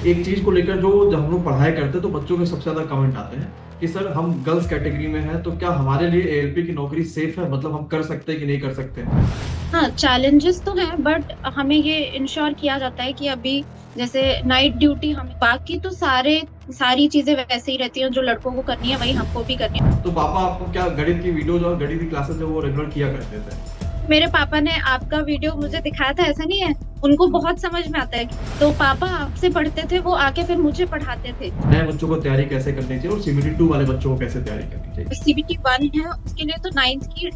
एक चीज को लेकर जो जब हम लोग पढ़ाई करते हैं तो बच्चों के सबसे ज्यादा कमेंट आते हैं कि सर हम गर्ल्स कैटेगरी में हैं तो क्या हमारे लिए एएलपी की नौकरी सेफ है, मतलब हम कर सकते हैं कि नहीं कर सकते। हाँ, चैलेंजेस तो हैं बट हमें ये इंश्योर किया जाता है कि अभी जैसे नाइट ड्यूटी हमें, बाकी तो सारी चीजें वैसे ही रहती हैं, जो लड़कों को करनी है वही हमको भी करनी है। तो पापा आपको क्या गणित की वीडियोज और गणित की क्लासेस जो वो रेगुलर किया करते थे। मेरे पापा ने आपका वीडियो मुझे दिखाया था, ऐसा नहीं है, उनको बहुत समझ में आता है। तो पापा आपसे पढ़ते थे, वो आके फिर मुझे पढ़ाते थे। नए बच्चों को तैयारी कैसे करनी चाहिए और सीबीटी 2 वाले बच्चों को कैसे तैयारी करनी चाहिए। सीबीटी 1 है, उसके लिए तो 9th की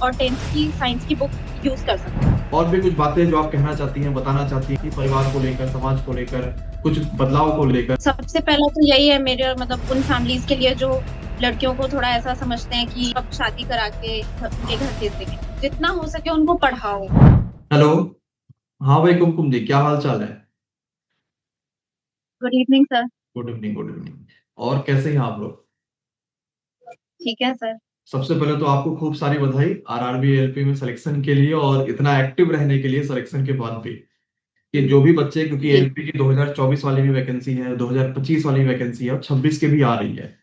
और 10th की साइंस की बुक यूज कर सकते हैं। और भी कुछ बातें जो आप कहना चाहती हैं, बताना चाहती हैं कि परिवार को लेकर, समाज को लेकर, कुछ बदलाव को लेकर। सबसे पहला तो यही है मेरे, मतलब उन फैमिलीज के लिए जो लड़कियों को थोड़ा ऐसा समझते हैं कि अब शादी करा के उनके घर भेज देंगे, जितना हो सके उनको पढ़ाओ। हेलो। हाँ भाई कुमकुम जी, क्या हाल चाल है। Good evening sir. Good evening, good evening. और कैसे हैं आप लोग। ठीक है सर। सबसे पहले तो आपको खूब सारी बधाई आरआरबी एलपी में सिलेक्शन के लिए और इतना एक्टिव रहने के लिए सिलेक्शन के बाद भी। कि जो भी बच्चे, क्योंकि जी एलपी की 2024 वाली भी वैकेंसी है, 2025 वाली वैकेंसी है और 26 की भी आ रही है।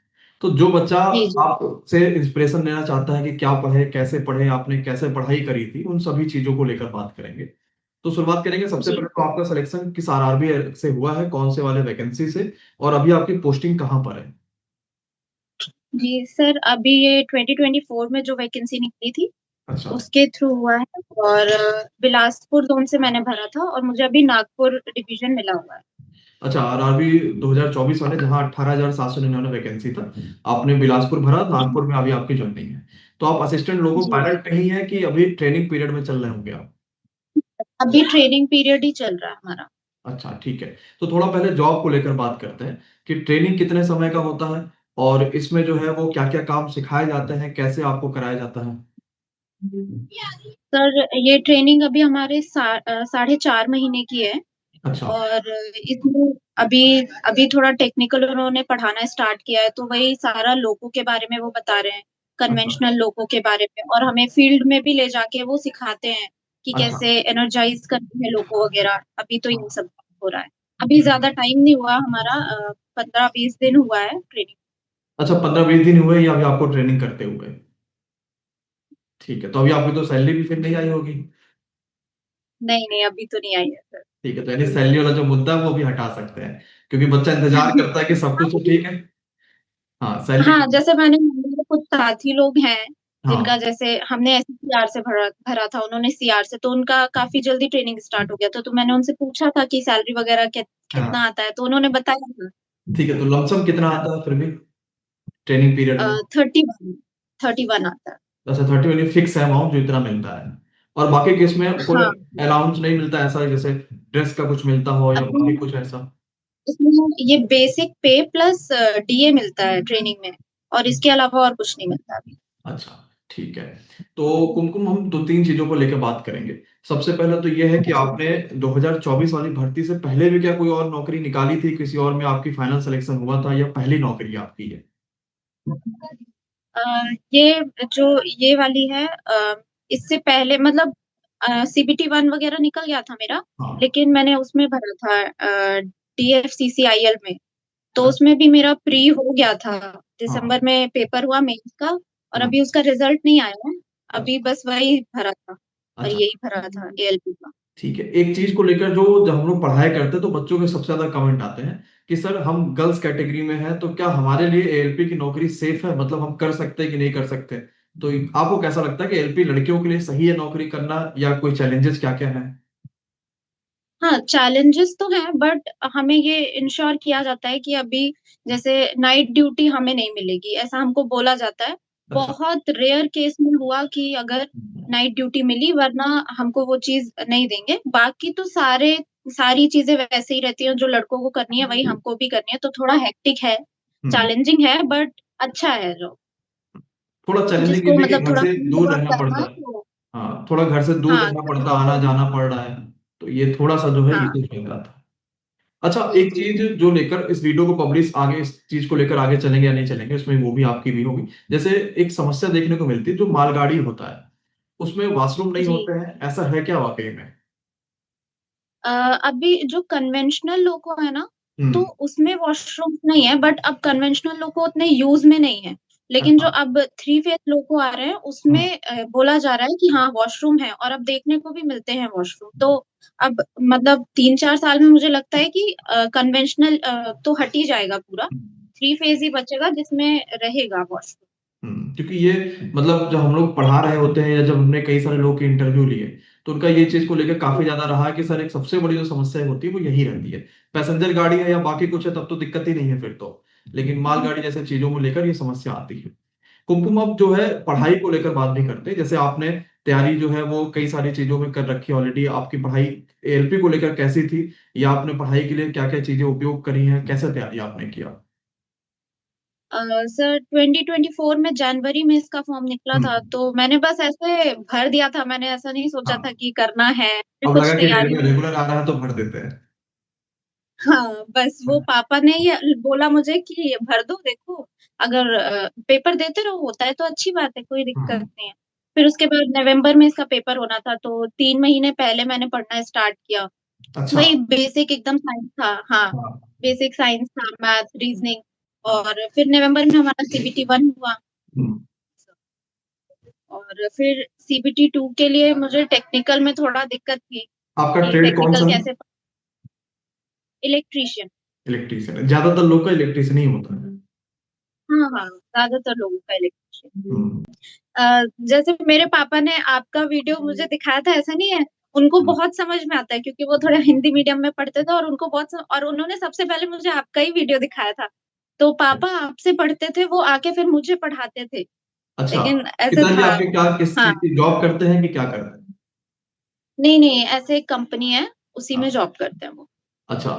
तो जो बच्चा जी जी। आपसे इंस्पिरेशन लेना चाहता है कि क्या पढ़े, कैसे पढ़े, आपने कैसे पढ़ाई करी थी, उन सभी चीजों को लेकर बात करेंगे। तो शुरुआत करेंगे सबसे जी पहले तो आपका सिलेक्शन किस आरआरबी से हुआ है, कौन से वाले वैकेंसी से, और अभी आपकी पोस्टिंग कहाँ पर है। जी सर, अभी ये 2024 में जो वैकेंसी निकली थी अच्छा। उसके थ्रू हुआ है। और बिलासपुर जोन से मैंने भरा था और मुझे अभी नागपुर डिवीजन मिला हुआ है। अच्छा, आरआरबी 2024 वाले जहाँ 18,799 वैकेंसी था, आपने बिलासपुर भरा, नागपुर में अभी आपकी ज्वाइनिंग है। तो आप असिस्टेंट लोगो जी जी। पायलट नहीं है कि अभी ट्रेनिंग पीरियड में चल रहे होंगे आप। अभी ट्रेनिंग पीरियड ही चल रहा है हमारा। अच्छा ठीक है। तो थोड़ा पहले जॉब को लेकर बात करते हैं कि ट्रेनिंग कितने समय का होता है और इसमें जो है वो क्या क्या काम सिखाए जाते हैं, कैसे आपको कराया जाता है। सर ये ट्रेनिंग अभी हमारे 4.5 महीने की है। अच्छा। और इसमें अभी अभी थोड़ा टेक्निकल उन्होंने पढ़ाना स्टार्ट किया है, तो वही सारा लोगों के बारे में वो बता रहे हैं, अच्छा। कन्वेंशनल लोगों के बारे में, और हमें फील्ड में भी ले जाके वो सिखाते हैं कि अच्छा। कैसे एनर्जाइज करते हैं लोगों वगैरह। अभी तो ये सब हो रहा है। अभी ज्यादा टाइम नहीं हुआ हमारा, 15-20 दिन हुआ है ट्रेनिंग। अच्छा, 15-20 दिन हुए या अभी आपको ट्रेनिंग करते हुए। ठीक है, तो अभी आपकी तो सैलरी भी फिर नहीं आई होगी। नहीं नहीं, अभी तो नहीं आई है सर। ठीक है, तो यानी सैलरी वाला जो मुद्दा है वो भी हटा सकते हैं, क्योंकि बच्चा इंतजार करता है कि सब कुछ तो ठीक है। हाँ, सैलरी। हाँ, जैसे मेरे कुछ साथी लोग हैं जिनका, हाँ। जैसे हमने ऐसे सीआर से भरा भरा था, उन्होंने सीआर से, तो उनका काफी जल्दी ट्रेनिंग स्टार्ट हो गया था। तो मैंने उनसे पूछा था कि सैलरी वगैरह कितना हाँ। आता है, तो उन्होंने बताया था। ठीक है, तो लमसम कितना आता है फिर भी ट्रेनिंग पीरियड में। 31 आता है। अच्छा, 30 फिक्स है अमाउंट जो इतना मिलता है। और बाकी केस में कोई हाँ। अलाउंस नहीं मिलता ऐसा, जैसे ड्रेस का कुछ मिलता हो या अभी बाकी कुछ ऐसा। इसमें ये बेसिक पे प्लस डीए मिलता है ट्रेनिंग में, और इसके अलावा और कुछ नहीं मिलता अभी। अच्छा ठीक है। तो कुमकुम, हम दो तीन चीजों को लेकर बात करेंगे। सबसे पहले तो यह है कि आपने 2024 वाली भर्ती से पहले भी क्या कोई और नौकरी निकाली थी, किसी और में आपकी फाइनल सिलेक्शन हुआ था, या पहली नौकरी आपकी है। अ, ये जो ये वाली है, इससे पहले मतलब सीबीटी 1 वगैरह निकल गया था मेरा, हाँ। लेकिन मैंने उसमें भरा था डीएफसीसीआईएल में। तो अच्छा। उसमें भी मेरा प्री हो गया था। दिसंबर हाँ। में पेपर हुआ मेंस का, और हाँ। अभी उसका रिजल्ट नहीं आया है। अभी अच्छा। बस वही भरा था, और अच्छा यही भरा था एएलपी का। ठीक है। एक चीज को लेकर जो जब हम लोग पढ़ाई करते हैं तो बच्चों के सबसे ज्यादा कमेंट आते हैं कि सर हम गर्ल्स कैटेगरी में हैं तो क्या हमारे लिए एएलपी की नौकरी सेफ है, मतलब हम कर सकते हैं कि नहीं कर सकते। तो आपको कैसा लगता है कि एलपी लड़कियों के लिए सही है नौकरी करना, या कोई चैलेंजेस क्या क्या है। हाँ, चैलेंजेस तो हैं बट हमें ये इंश्योर किया जाता है कि अभी जैसे नाइट ड्यूटी हमें नहीं मिलेगी, ऐसा हमको बोला जाता है। अच्छा। बहुत रेयर केस में हुआ कि अगर नाइट ड्यूटी मिली, वरना हमको वो चीज नहीं देंगे। बाकी तो सारी चीजें वैसे ही रहती हैं, जो लड़कों को करनी है वही हमको भी करनी है। तो थोड़ा हेक्टिक है, हम्म। चैलेंजिंग है, बट अच्छा है जो, थोड़ा चैलेंजिंग ये जिसको भी कि मतलब घर थोड़ा से फील्ड दूर वर्क रहना करना पड़ता है है। तो। हाँ, थोड़ा घर से दूर हाँ रहना तो पड़ता, आना जाना पड़ रहा है। तो ये थोड़ा सा जो है ये हाँ। तो चल रहा था। अच्छा, जी एक जी। चीज जो लेकर इस वीडियो को पब्लिश आगे, इस चीज को लेकर आगे चलेंगे या नहीं चलेंगे, उसमें वो भी आपकी भी होगी। जैसे एक समस्या देखने को मिलती है, जो मालगाड़ी होता है उसमें वॉशरूम नहीं जी। होते हैं, ऐसा है क्या वाकई में। अभी जो कन्वेंशनल लोगो है ना, तो हम्म। उसमें वॉशरूम नहीं है, बट अब कन्वेंशनल लोग को उतने यूज में नहीं है। लेकिन जो अच्छा। अब थ्री फेज लोग को आ रहे हैं हम्म। उसमें बोला जा रहा है कि हाँ वॉशरूम है, और अब देखने को भी मिलते हैं वॉशरूम। तो अब मतलब 3-4 साल में मुझे लगता है कि कन्वेंशनल तो हट ही जाएगा पूरा, थ्री फेज ही बचेगा जिसमें रहेगा वॉशरूम। क्योंकि ये मतलब जब हम लोग पढ़ा रहे होते हैं या जब हमने कई सारे लोग के इंटरव्यू लिए, तो उनका ये चीज को लेकर काफी ज्यादा रहा है कि सर एक सबसे बड़ी जो समस्या होती है वो यही रहती है। पैसेंजर गाड़ी है या बाकी कुछ है तब तो दिक्कत ही नहीं है फिर तो, लेकिन मालगाड़ी जैसे चीजों को लेकर ये समस्या आती है। कुमकुम अब जो है पढ़ाई को लेकर बात भी करते हैं, जैसे आपने तैयारी जो है वो कई सारी चीजों में कर रखी है ऑलरेडी। आपकी पढ़ाई एएलपी को लेकर कैसी थी, या आपने पढ़ाई के लिए क्या क्या चीजें उपयोग करी हैं, कैसे तैयारी आपने किया? सर 2024 में जनवरी में इसका फॉर्म निकला था, हम्म। तो मैंने बस ऐसे भर दिया था। मैंने ऐसा नहीं सोचा था हाँ, कि करना है, फिर अब कुछ लगा कि तैयारी रेलवे नहीं। रेगुलर आ रहा है तो भर देते हैं। हाँ, बस वो पापा ने ये बोला मुझे कि भर दो, देखो अगर पेपर देते रहो होता है तो अच्छी बात है, कोई दिक्कत हम्म। नहीं है। फिर उसके बाद नवंबर में इसका पेपर होना था, तो 3 महीने पहले मैंने पढ़ना स्टार्ट किया। अच्छा। वही बेसिक एकदम साइंस था, हाँ, हाँ। बेसिक साइंस था, मैथ, रीजनिंग। और फिर नवंबर में हमारा CBT 1 हुआ, हम्म। और फिर CBT 2 के लिए मुझे टेक्निकल में थोड़ा दिक्कत थी आपका कि ट्रेड कौन टेक्निकल सा है? कैसे। इलेक्ट्रीशियन। इलेक्ट्रीशियन है, ज्यादातर लोग का इलेक्ट्रीशियन ही होता है। हाँ हाँ, ज्यादातर लोगों का इलेक्ट्रीशियन। हम्म। जैसे मेरे पापा ने आपका वीडियो मुझे दिखाया था, ऐसा नहीं है, उनको बहुत समझ में आता है क्योंकि वो थोड़ा हिंदी मीडियम में पढ़ते थे, और उनको और उन्होंने सबसे पहले मुझे आपका ही वीडियो दिखाया था। तो पापा आपसे पढ़ते थे, वो आके फिर मुझे पढ़ाते थे। अच्छा। लेकिन ऐसे पिताजी था। आपके क्या किस हाँ, चीज की जॉब करते हैं कि क्या करते हैं? नहीं नहीं, ऐसे एक कंपनी है, उसी में हाँ। जॉब करते हैं वो। अच्छा।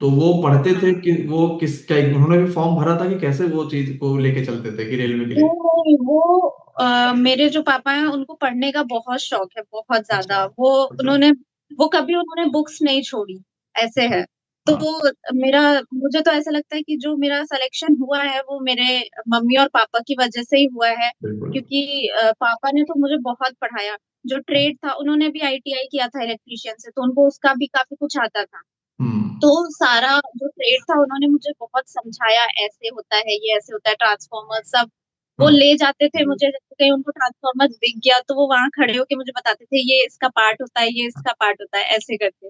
तो वो पढ़ते थे हाँ, कि वो किस क्या उन्होंने भी फॉर्म भरा था कि कैसे वो चीज को लेके चलते थे कि रेलवे के लिए? वो मेरे जो पापा हैं उनको पढ़ने का बहुत शौक है, बहुत अच्छा। ज्यादा। अच्छा। वो कभी उन्होंने बुक्स नहीं छोड़ी, ऐसे है। तो हाँ। मेरा मुझे तो ऐसा लगता है कि जो मेरा सिलेक्शन हुआ है वो मेरे मम्मी और पापा की वजह से ही हुआ है, बिल्कुल। क्योंकि पापा ने तो मुझे बहुत पढ़ाया। जो ट्रेड था, उन्होंने भी ITI किया था इलेक्ट्रिशियन से, तो उनको उसका भी काफी कुछ आता था। हम्म। तो सारा जो ट्रेड था उन्होंने मुझे बहुत समझाया, ऐसे होता है, ये ऐसे होता है, ट्रांसफॉर्मर सब। वो हाँ। ले जाते थे मुझे, जैसे कहीं उनको ट्रांसफॉर्मर दिख गया तो वो वहां खड़े होके मुझे बताते थे, ये इसका पार्ट होता है, ये इसका पार्ट होता है, ऐसे करके।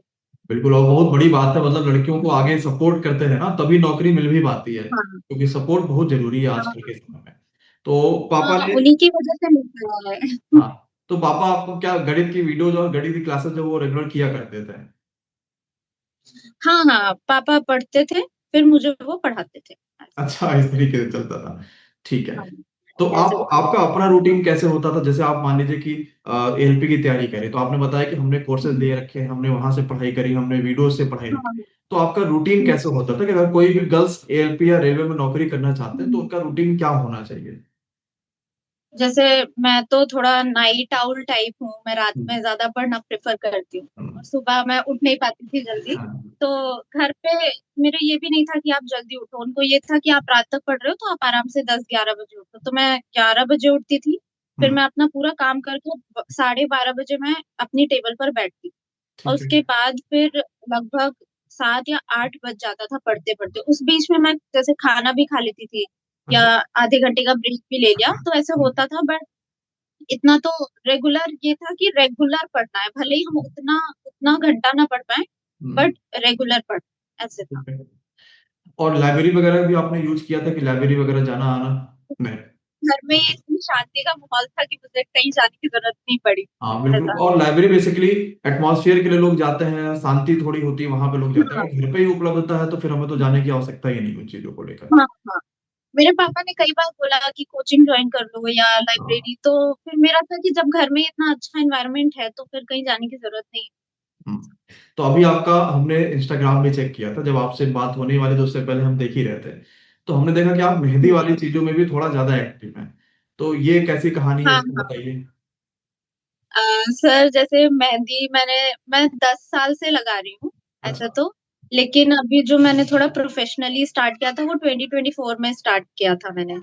बिल्कुल, और बहुत बड़ी बात है, मतलब लड़कियों को आगे सपोर्ट करते हैं ना तभी नौकरी मिल भी पाती है, हाँ क्योंकि सपोर्ट बहुत जरूरी है आजकल हाँ के समय में। तो पापा हाँ, ने। उन्हीं की वजह से मिल रहा है। हाँ। तो पापा आपको क्या गणित की वीडियोज और गणित की क्लासेस जो वो रेगुलर किया करते थे? हाँ हाँ, पापा पढ़ते थे, फिर मुझे वो पढ़ाते थे। अच्छा, इस तरीके से चलता था। ठीक है। हाँ, तो ऐसे आप होता आपका अपना रूटीन कैसे होता था? जैसे आप मान लीजिए कि एएलपी की तैयारी करें, तो आपने बताया कि हमने कोर्सेज ले रखे हैं, हमने वहां से पढ़ाई करी, हमने वीडियो से पढ़ाई था। रखी। तो आपका रूटीन कैसे होता था कि अगर कोई भी गर्ल्स एएलपी या रेलवे में नौकरी करना चाहते हैं तो हाँ, उनका रूटीन क्या होना चाहिए? जैसे मैं तो थोड़ा नाइट आउल टाइप हूँ, मैं रात में हम्म। ज्यादा पढ़ना प्रेफर करती हूँ, हम्म। और सुबह मैं उठ नहीं पाती थी जल्दी। हाँ। तो घर पे मेरे ये भी नहीं था कि आप जल्दी उठो, उनको ये था कि आप रात तक पढ़ रहे हो तो आप आराम से 10-11 बजे उठो। तो मैं 11 बजे उठती थी, फिर हम्म। मैं अपना पूरा काम करके 12:30 बजे मैं अपनी टेबल पर बैठती। और ठीक है। उसके बाद फिर लगभग 7 या 8 बज जाता था पढ़ते पढ़ते। उस बीच में मैं जैसे खाना भी खा लेती थी, या अच्छा। आधे घंटे का ब्रेक भी ले लिया, तो ऐसे हम्म। होता था। बट इतना तो रेगुलर ये था कि रेगुलर पढ़ना है, भले ही हम उतना उतना घंटा ना पढ़ पाए, हम्म। बट रेगुलर पढ़, ऐसे था। ठीक है। और लाइब्रेरी वगैरह भी आपने यूज किया था कि लाइब्रेरी वगैरह जाना आना? नहीं। घर में इतनी शांति का माहौल था कि मुझे कहीं जाने की जरूरत नहीं पड़ी, हाँ बिल्कुल, ऐसा। और लाइब्रेरी बेसिकली एटमॉस्फेयर के लिए लोग जाते हैं, शांति थोड़ी होती है वहां पे लोग जाते हैं। हाँ अगर घर पे ही उपलब्धता है तो फिर हमें तो जाने की आवश्यकता ही नहीं उन चीजों को लेकर। हाँ हाँ, मेरे पापा ने कई बार बोला कि कोचिंग ज्वाइन कर लो या हाँ। लाइब्रेरी, तो फिर मेरा था कि जब घर में इतना अच्छा एनवायरनमेंट है तो फिर कहीं जाने की जरूरत नहीं है। हम्म। तो अभी आपका हमने इंस्टाग्राम भी चेक किया था, जब आपसे बात होने वाली तो उससे पहले हम देख ही रहे थे। तो हमने देखा कि आप मेहंदी हम्म। वाली चीजों में भी थोड़ा ज्यादा एक्टिव हैं। तो ये कैसी कहानी है, हाँ इसको हाँ। बताइए। सर जैसे मेहंदी मैं 10 साल से लगा रही हूँ, अच्छा। ऐसा तो। लेकिन अभी जो मैंने थोड़ा प्रोफेशनली स्टार्ट किया था वो 2024 में स्टार्ट किया था मैंने।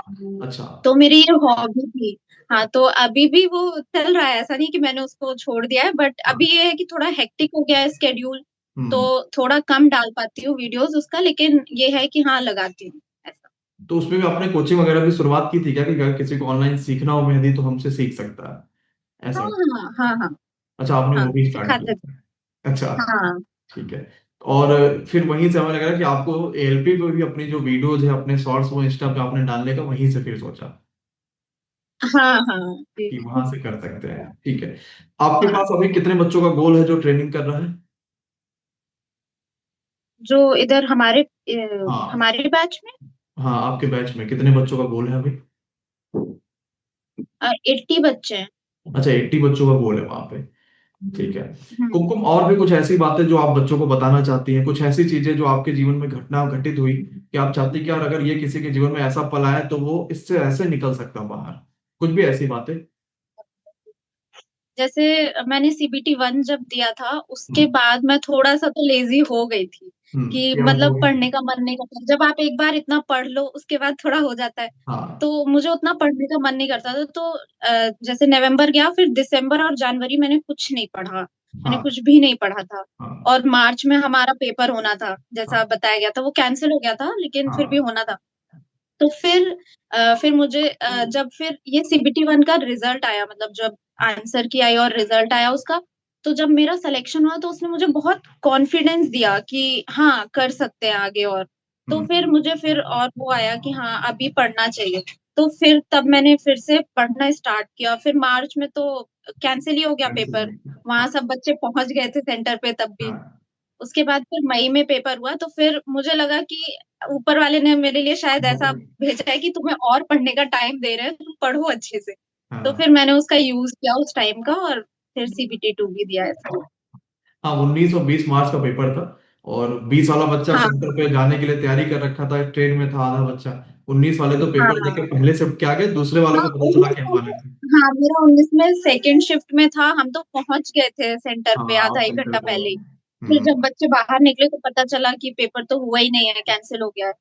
अच्छा। तो मेरी ये हॉबी थी। हाँ, तो अभी भी वो चल रहा है, ऐसा नहीं कि मैंने उसको छोड़ दिया है, बट हाँ। अभी ये है कि थोड़ा हेक्टिक हो गया है स्केड्यूल। तो हम्म। थोड़ा कम डाल पाती हूँ वीडियोस उसका, लेकिन ये है कि हाँ लगाती हूँ ऐसा। तो उसमें भी आपने कोचिंग वगैरह भी शुरुआत की थी क्या, कि अगर किसी को ऑनलाइन सीखना हो मेहंदी तो हमसे सीख सकता है, हाँ ऐसा? हाँ हाँ हाँ अच्छा, आपने हाँ वो भी स्टार्ट सिखाते थे। किया था। अच्छा। हाँ ठीक है। और फिर वहीं से हमें लग रहा है कि आपको एएलपी पे भी अपनी जो वीडियोज है, अपने शॉर्ट्स वो इंस्टा पे आपने डालने का वहीं से फिर सोचा हाँ हाँ जी। कि वहां से कर सकते हैं। ठीक है। आपके हाँ, पास अभी कितने बच्चों का गोल है जो ट्रेनिंग कर रहा है? जो इधर हमारे हाँ। हमारे बैच में हाँ, आपके बैच में कितने बच्चों का गोल है अभी? 80 बच्चे हैं। अच्छा, 80 बच्चों का गोल है वहां पे। ठीक है। हम्म। कुमकुम, और भी कुछ ऐसी बातें जो आप बच्चों को बताना चाहती हैं, कुछ ऐसी चीजें जो आपके जीवन में घटना घटित हुई कि आप चाहती कि यार अगर ये किसी के जीवन में ऐसा पल आए तो वो इससे ऐसे निकल सकता बाहर, कुछ भी ऐसी बातें? जैसे मैंने CBT 1 जब दिया था, उसके हम्म। बाद मैं थोड़ा सा तो लेजी हो गई थी, कि क्या मतलब वो? पढ़ने का मन नहीं करता। जब आप एक बार इतना पढ़ लो उसके बाद थोड़ा हो जाता है। हाँ। तो मुझे उतना पढ़ने का मन नहीं करता था, तो जैसे नवंबर गया, फिर दिसंबर और जनवरी मैंने कुछ नहीं पढ़ा, मैंने हाँ। कुछ भी नहीं पढ़ा था। हाँ। और मार्च में हमारा पेपर होना था, जैसा हाँ। बताया गया था, वो कैंसिल हो गया था, लेकिन फिर भी हाँ। होना था। तो फिर मुझे जब फिर ये CBT 1 का रिजल्ट आया, मतलब जब आंसर की आई और रिजल्ट आया उसका, तो जब मेरा सिलेक्शन हुआ तो उसने मुझे बहुत कॉन्फिडेंस दिया कि हाँ कर सकते हैं आगे। और तो फिर हम्म। मुझे फिर और वो आया कि हाँ अभी पढ़ना चाहिए। तो फिर तब मैंने फिर से पढ़ना स्टार्ट किया। फिर मार्च में तो कैंसिल ही हो गया कैंसिल पेपर, नहीं किया। वहां हाँ। सब बच्चे पहुंच गए थे सेंटर पे तब भी। हाँ। उसके बाद फिर मई में पेपर हुआ, तो फिर मुझे लगा कि ऊपर वाले ने मेरे लिए शायद ऐसा भेजा है कि तुम्हें और पढ़ने का टाइम दे रहे हैं, तुम पढ़ो अच्छे से। तो हाँ। फिर मैंने उसका यूज किया उस टाइम का, और फिर CBT 2 भी दिया ऐसा। हाँ, 19 और 20 मार्च का पेपर था। और 20 वाला बच्चा हाँ सेंटर पे जाने के लिए तैयारी कर रखा था, ट्रेन में था आधा बच्चा। 19 वाले तो पेपर हाँ देके पहले से क्या गए, दूसरे वालों हाँ को पता चला 19 कि हम आने में। थे। हाँ मेरा 19 में सेकेंड शिफ्ट में था, हम तो पहुंच गए थे सेंटर पे हाँ, आधा आप एक सेंटर घंटा पर हो। पहले ही। फिर हम्म। जब बच्चे बाहर निकले तो पता चला कि पेपर तो हुआ ही नहीं है, कैंसिल हो गया है।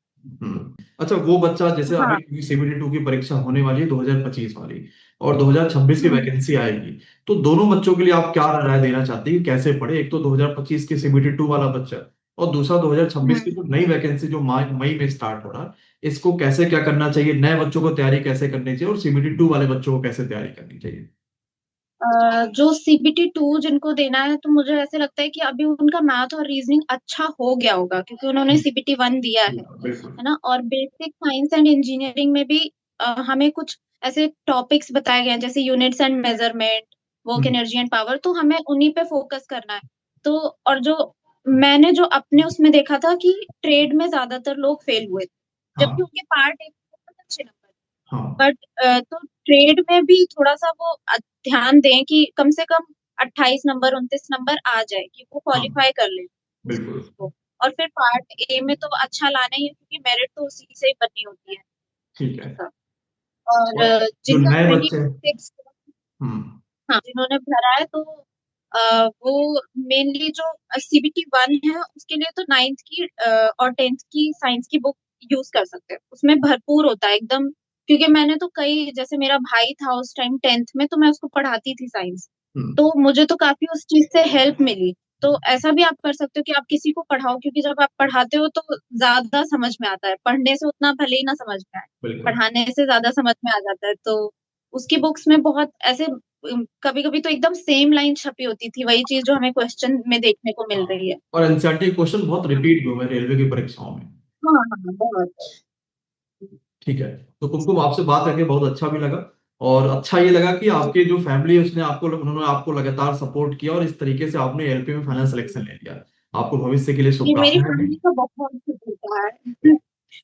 अच्छा, वो बच्चा जैसे हाँ अभी CBT 2 की परीक्षा होने वाली है 2025 वाली, और 2026 की हम्म वैकेंसी आएगी, तो दोनों बच्चों के लिए आप क्या राय देना चाहते हैं कि कैसे पढ़े? एक तो 2025 की CBT 2 वाला बच्चा, और दूसरा 2026 की हम्म। जो नई वैकेंसी जो मई में स्टार्ट हो रहा है, इसको कैसे क्या करना चाहिए, नए बच्चों को तैयारी कैसे करनी चाहिए, और CBT 2 वाले बच्चों को कैसे तैयारी करनी चाहिए? जो CBT 2 जिनको देना है, तो मुझे ऐसे लगता है कि अभी उनका मैथ और रीजनिंग अच्छा हो गया होगा, क्योंकि उन्होंने CBT 1 दिया बिल्कुल। है ना। और बेसिक साइंस एंड इंजीनियरिंग में भी हमें कुछ ऐसे टॉपिक्स बताए गए हैं, जैसे units and measurement, work hmm. Energy and power, तो हमें उन्हीं पे फोकस करना है। तो और जो मैंने जो अपने उसमें देखा था कि ट्रेड में ज्यादातर लोग फेल हुए थे, जबकि हाँ। उनके पार्ट एक बहुत अच्छे नंबर। हाँ। बट तो ट्रेड में भी थोड़ा सा वो ध्यान दें कि कम से कम 28 नंबर 29 नंबर आ जाए, कि वो हाँ। क्वालिफाई कर ले उस बिल्कुल। चीज को। और फिर पार्ट ए में तो अच्छा लाना ही है, क्योंकि मेरिट तो उसी से ही बननी होती है ठीक है। ऐसा। और और जो जिनका नए ट्वेंटी बच्चे। सिक्स हम्म। हाँ जिन्होंने भरा है, तो वो मेनली जो CBT 1 है उसके लिए तो 9th की और 10th की साइंस की बुक यूज कर सकते हैं, उसमें भरपूर होता है एकदम। क्योंकि मैंने तो कई, जैसे मेरा भाई था उस टाइम 10th में, तो मैं उसको पढ़ाती थी साइंस, हम्म। तो मुझे तो काफी उस चीज से हेल्प मिली। तो ऐसा भी आप कर सकते हो कि आप किसी को पढ़ाओ, क्योंकि जब आप पढ़ाते हो तो ज्यादा समझ में आता है, पढ़ने से उतना भले ही ना समझ में आए, बिल्कुल। पढ़ाने से ज्यादा समझ में आ जाता है। तो उसकी बुक्स में बहुत ऐसे कभी कभी तो एकदम सेम लाइन छपी होती थी, वही चीज जो हमें क्वेश्चन में देखने को मिल हाँ, रही है। और एनसीईआरटी क्वेश्चन बहुत हाँ रिपीट हुए हैं रेलवे की परीक्षाओं में। हाँ हाँ, बहुत। ठीक है। तो कुमकुम, आपसे बात करके बहुत अच्छा भी लगा। और अच्छा ये लगा कि आपके जो फैमिली है उसने आपको उन्होंने आपको लगातार सपोर्ट किया, और इस तरीके से आपने एलपी में फाइनल सिलेक्शन ले लिया। आपको भविष्य के लिए ये मेरी शुभकामनाएं भी। फैमिली का बहुत सपोर्ट है।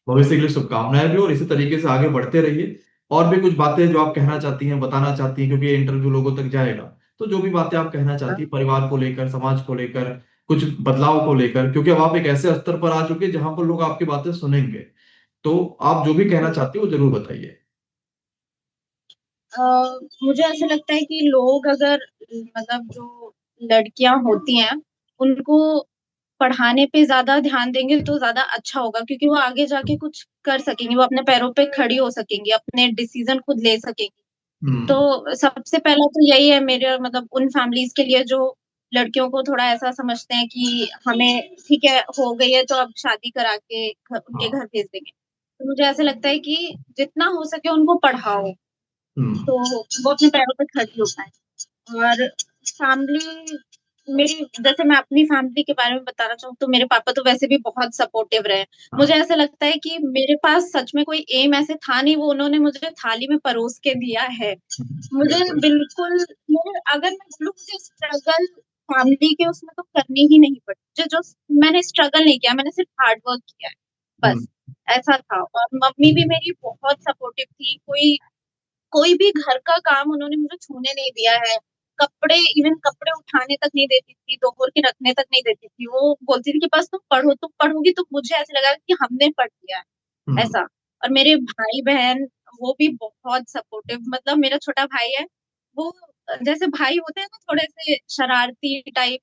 भविष्य के लिए शुभकामनाएं भी, और इसी तरीके से आगे बढ़ते रहिए। और भी कुछ बातें जो आप कहना चाहती हैं, बताना चाहती हैं, क्योंकि ये इंटरव्यू लोगों तक जाएगा, तो जो भी बातें आप कहना चाहती हैं परिवार को लेकर, समाज को लेकर, कुछ बदलाव को लेकर, क्योंकि अब आप एक ऐसे स्तर पर आ चुके हैं जहां पर लोग आपकी बातें सुनेंगे, तो आप जो भी कहना चाहती हैं वो जरूर बताइए। अ, मुझे ऐसा लगता है कि लोग अगर, मतलब जो लड़कियां होती हैं, उनको पढ़ाने पे ज्यादा ध्यान देंगे तो ज्यादा अच्छा होगा, क्योंकि वो आगे जाके कुछ कर सकेंगी, वो अपने पैरों पे खड़ी हो सकेंगी, अपने डिसीजन खुद ले सकेंगी। हम्म। तो सबसे पहला तो यही है मेरे, मतलब उन फैमिलीज के लिए जो लड़कियों को थोड़ा ऐसा समझते हैं कि हमें ठीक है हो गई है तो अब शादी करा के उनके हाँ। घर भेज देंगे। तो मुझे ऐसा लगता है कि जितना हो सके उनको पढ़ाओ, तो वो अपने पैरों पे खड़ी हो पाए। और फैमिली मेरी, जैसे मैं अपनी फैमिली के बारे में बताना चाहूँ तो मेरे पापा तो वैसे भी बहुत सपोर्टिव रहे। मुझे हाँ। ऐसा लगता है कि मेरे पास सच में कोई एम ऐसे था नहीं, वो उन्होंने मुझे थाली में परोस के दिया है। मुझे बिल्कुल। बिल्कुल, मेरे अगर मैं बोलूँ मुझे स्ट्रगल फैमिली के उसमें तो करनी ही नहीं पड़ी। मुझे जो मैंने स्ट्रगल नहीं किया, मैंने सिर्फ हार्ड वर्क किया है, हम्म। बस ऐसा था। और मम्मी भी मेरी बहुत सपोर्टिव थी। कोई कोई भी घर का काम उन्होंने मुझे छूने नहीं दिया है। कपड़े, इवन कपड़े उठाने तक नहीं देती थी, दोपहर के रखने तक नहीं देती थी। वो बोलती थी कि बस तुम पढ़ोगी तो मुझे ऐसा लगा कि हमने पढ़ लिया है, हम्म। ऐसा। और मेरे भाई-बहन वो भी बहुत सपोर्टिव, मतलब मेरा छोटा भाई है, वो जैसे भाई होते हैं ना थोड़े से शरारती टाइप,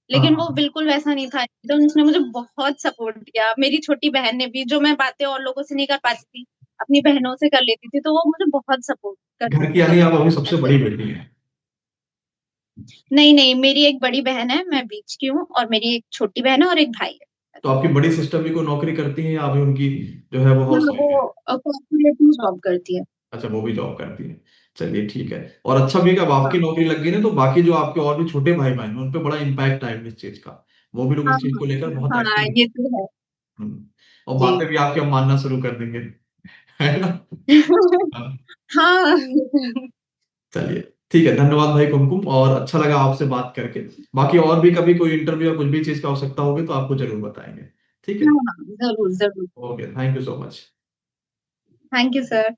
लेकिन वो हाँ। बिल्कुल वैसा नहीं था। एकदम उसने मुझे बहुत सपोर्ट किया। मेरी छोटी बहन ने भी, जो मैं बातें और लोगों से नहीं कर पाती थी, अपनी बहनों से कर लेती थी, तो वो मुझे बहुत सपोर्ट करती घर की थी यानी तब, आप अभी सबसे ऐसे। बड़ी बेटी हैं? नहीं, नहीं, मेरी एक बड़ी बहन है, मैं बीच की हूँ, और मेरी एक छोटी बहन है और एक भाई है। तो आपकी बड़ी सिस्टर भी कोई नौकरी करती है या अभी उनकी जो है वो हाउस हाँ, वाइफ है? वो कॉर्पोरेट में जॉब करती है। अच्छा, वो भी जॉब करती है। चलिए ठीक है। और अच्छा भी, अब आपकी हाँ, नौकरी लग गई ना तो बाकी जो आपके और भी छोटे भाई बहन हैं उन पे बड़ा इम्पैक्ट आएगा इस चीज का। वो भी लोग हाँ, इस चीज को लेकर बहुत हाँ, हाँ, एक्टिव। ये तो है। और जी। बातें भी आपके हम मानना शुरू कर देंगे, है ना? हाँ। हाँ। चलिए ठीक है, धन्यवाद भाई कुमकुम, और अच्छा लगा आपसे बात करके। बाकी और भी कभी कोई इंटरव्यू या कुछ भी चीज का आवश्यकता होगी तो आपको जरूर बताएंगे। ठीक है। हाँ, हाँ, ज़रूर, ज़रूर। Okay, thank you so much. Thank you sir.